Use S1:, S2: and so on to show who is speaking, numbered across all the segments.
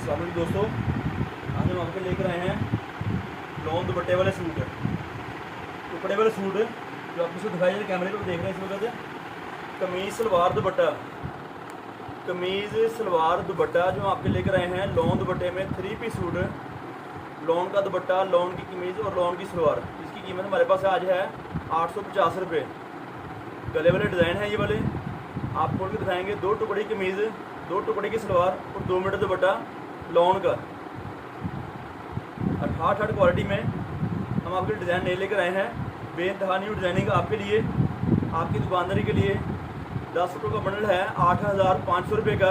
S1: अस्सलाम वालेकुम दोस्तों, आज हम आपके लेकर आए हैं लॉन्ग दुपट्टे वाले सूट, दुपट्टे वाले सूट जो आपको दिखाई दे कैमरे पर देख रहे हैं इस वक्त। कमीज़ सलवार दुपट्टा, कमीज़ सलवार दुपट्टा जो आपके लेकर आए हैं लॉन्ग दुपट्टे में 3 पीस सूट, लॉन्ग का दुपट्टा, लॉन्ग की कमीज़ और लॉन्ग की सलवार। इसकी कीमत हमारे पास आज है 850 रुपये। गले वाले डिज़ाइन है ये वाले, आप खोल के दिखाएंगे। 2 टुकड़े की कमीज़, 2 टुकड़े की सलवार और 2 मीटर दुपट्टा लॉन्ग का 68 क्वालिटी में हम आपके डिज़ाइन नहीं लेकर आए हैं। बेइंतहा न्यू डिज़ाइनिंग आपके लिए, आपकी दुकानदारी के लिए। 10 सूटों का बंडल है 8500 रुपये का।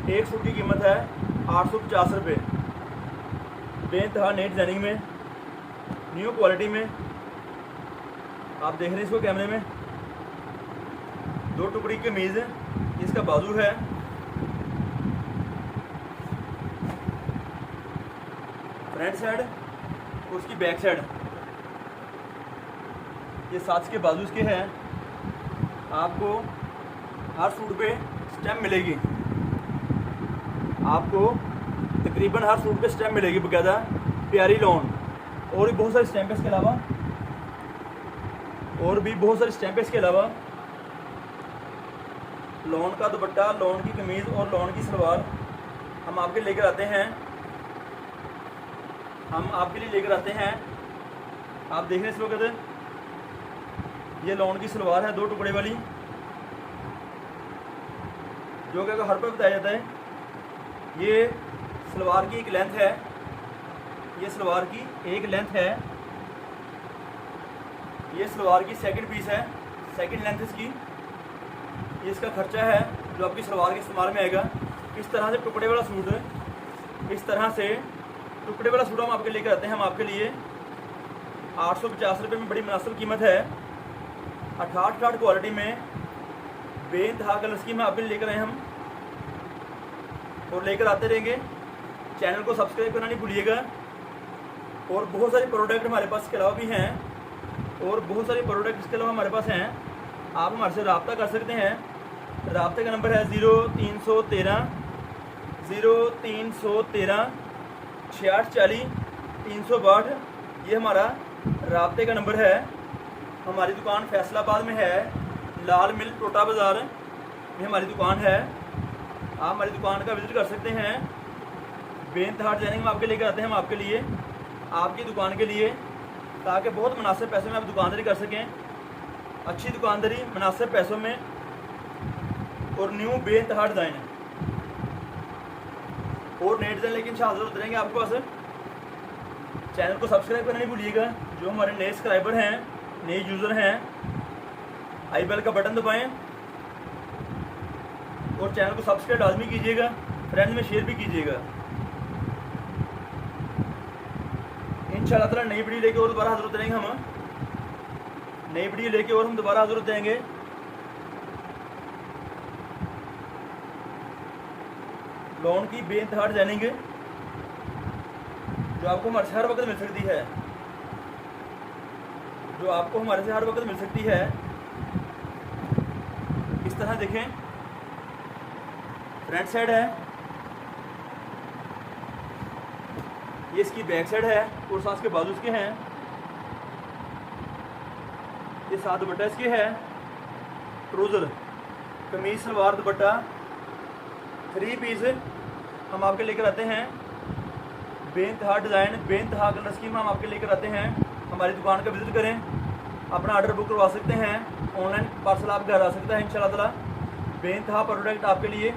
S1: एक सूट की कीमत है 850 रुपये। बेइंतहा नई डिज़ाइनिंग में, न्यू क्वालिटी में आप देख रहे हैं इसको कैमरे में। 2 टुकड़ी की कमीज़, इसका बाजू है, फ्रंट साइड, उसकी बैक साइड। ये साथ के बाजू इसके हैं। आपको हर सूट पे स्टेम मिलेगी, आपको तकरीबन हर सूट पे स्टेम मिलेगी बकायदा, प्यारी लॉन। और भी बहुत सारे स्टैम्प है इसके अलावा, और भी बहुत सारे स्टैम्प है इसके अलावा। लॉन का दुपट्टा, लॉन की कमीज़ और लॉन की सलवार हम आपके लेकर आते हैं, हम आपके लिए लेकर आते हैं। आप देख रहे हैं इस वक्त ये लॉन की सलवार है 2 टुकड़े वाली, जो कि हर पर बताया जाता है। ये सलवार की एक लेंथ है, ये सलवार की एक लेंथ है, ये सलवार की सेकंड पीस है, सेकंड लेंथ इसकी। ये इसका खर्चा है जो आपकी सलवार के इस्तेमाल में आएगा। इस तरह से टुकड़े वाला सूट, इस तरह से टुकड़े वाला सूट हम आपके लेकर आते हैं। हम आपके लिए 850 रुपये में बड़ी मुनासिब कीमत है। 68 क्वालिटी में बेइंतहा कलर स्कीम में आपके लिए लेकर आए हम, और लेकर आते रहेंगे। चैनल को सब्सक्राइब करना नहीं भूलिएगा। और बहुत सारे प्रोडक्ट हमारे पास इसके अलावा भी हैं, और बहुत सारे प्रोडक्ट इसके अलावा हमारे पास हैं। आप हमारे से रब्ता कर सकते हैं। रब्ते का नंबर है 0313 6640 362। ये हमारा रब्ते का नंबर है। हमारी दुकान फैसलाबाद में है, लाल मिल टोटा बाज़ार में हमारी दुकान है। आप हमारी दुकान का विज़िट कर सकते हैं। बेइंतहा डिज़ाइनिंग में आपके लेकर आते हैं हम आपके लिए, आपकी दुकान के लिए, ताकि बहुत मुनासिब पैसों में आप दुकानदारी कर सकें। अच्छी दुकानदारी मुनासिब पैसों में और न्यू बेइंतहा डिज़ाइन है। और नए डिज़ाइन लेकिन हाजिर होते रहेंगे आपके पास। चैनल को सब्सक्राइब करना नहीं भूलिएगा। जो हमारे नए सब्सक्राइबर हैं, नए यूज़र हैं, आई बेल का बटन दबाएं और चैनल को सब्सक्राइब लाजमी कीजिएगा, फ्रेंड्स में शेयर भी कीजिएगा। इंशाअल्लाह ताला नई वीडियो लेके और दोबारा हाजिर होते रहेंगे हम, नई वीडियो लेके और हम दोबारा हाजिर होते रहेंगे। लॉन की बेइंतहा डिज़ाइनिंग जो आपको हमारे से हर वक्त मिल सकती है, जो आपको हमारे से हर वक्त मिल सकती है। इस तरह देखें, फ्रंट साइड है, ये इसकी बैक साइड है, और साथ के बाजू इसके हैं। ये साथ दुपट्टा इसके है, ट्राउज़र, कमीज सलवार दुपट्टा 3 पीस हम आपके लेकर आते हैं। बेइंतहा डिज़ाइन, बेइंतहा कलर स्कीम हम आपके लेकर आते हैं। हमारी दुकान का विज़िट करें, अपना ऑर्डर बुक करवा सकते हैं। ऑनलाइन पार्सल आप घर आ सकता है इंशाअल्लाह ताला। बेइंतहा प्रोडक्ट आपके लिए,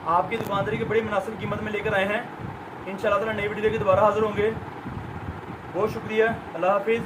S1: आपकी दुकानदारी की बड़ी मुनासिब कीमत में लेकर आए हैं। इंशाअल्लाह ताला नई वीडियो लेकर दोबारा हाजिर होंगे। बहुत शुक्रिया, अल्लाह हाफिज़।